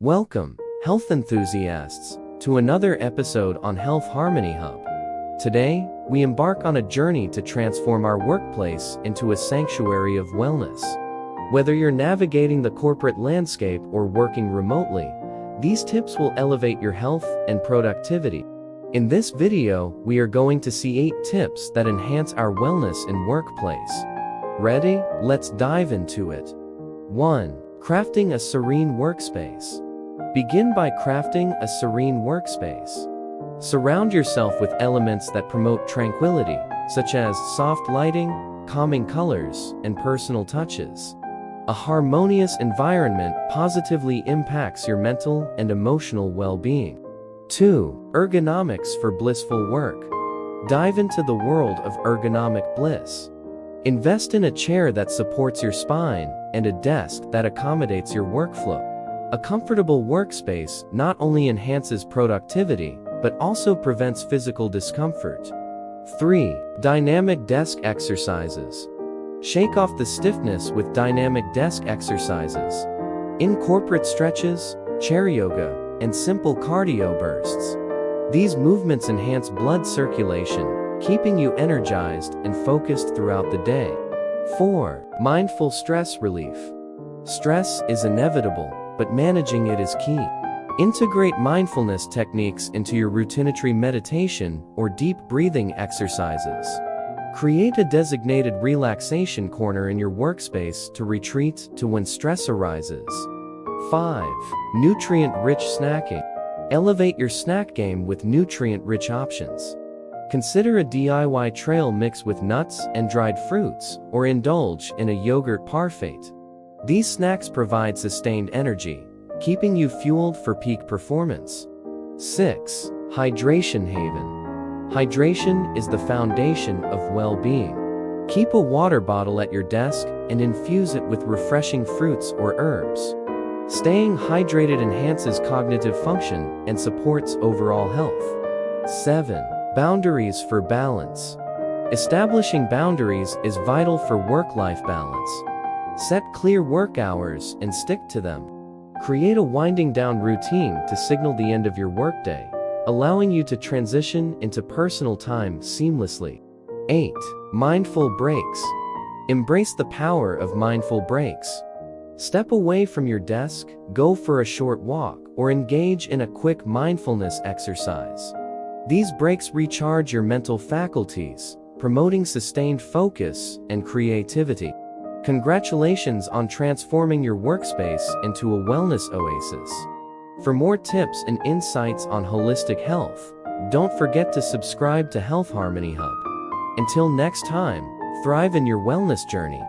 Welcome, health enthusiasts, to another episode on Health Harmony Hub. Today, we embark on a journey to transform our workplace into a sanctuary of wellness. Whether you're navigating the corporate landscape or working remotely, these tips will elevate your health and productivity. In this video, we are going to see 8 tips that enhance our wellness in workplace. Ready? Let's dive into it. 1. Crafting a serene workspace. Begin by crafting a serene workspace. Surround yourself with elements that promote tranquility, such as soft lighting, calming colors, and personal touches. A harmonious environment positively impacts your mental and emotional well-being. 2. Ergonomics for blissful work. Dive into the world of ergonomic bliss. Invest in a chair that supports your spine and a desk that accommodates your workflow. A comfortable workspace not only enhances productivity, but also prevents physical discomfort. 3. Dynamic desk exercises. Shake off the stiffness with dynamic desk exercises. Incorporate stretches, chair yoga, and simple cardio bursts. These movements enhance blood circulation, keeping you energized and focused throughout the day. 4. Mindful stress relief. Stress is inevitable, but managing it is key. Integrate mindfulness techniques into your routinary meditation or deep breathing exercises. Create a designated relaxation corner in your workspace to retreat to when stress arises. 5. Nutrient-rich snacking. Elevate your snack game with nutrient-rich options. Consider a DIY trail mix with nuts and dried fruits, or indulge in a yogurt parfait. These snacks provide sustained energy, keeping you fueled for peak performance. 6. Hydration haven. Hydration is the foundation of well-being. Keep a water bottle at your desk and infuse it with refreshing fruits or herbs. Staying hydrated enhances cognitive function and supports overall health. 7. Boundaries for balance. Establishing boundaries is vital for work-life balance. Set clear work hours and stick to them. Create a winding down routine to signal the end of your workday, allowing you to transition into personal time seamlessly. 8. Mindful breaks. Embrace the power of mindful breaks. Step away from your desk, go for a short walk, or engage in a quick mindfulness exercise. These breaks recharge your mental faculties, promoting sustained focus and creativity. Congratulations on transforming your workspace into a wellness oasis. For more tips and insights on holistic health, don't forget to subscribe to Health Harmony Hub. Until next time, thrive in your wellness journey.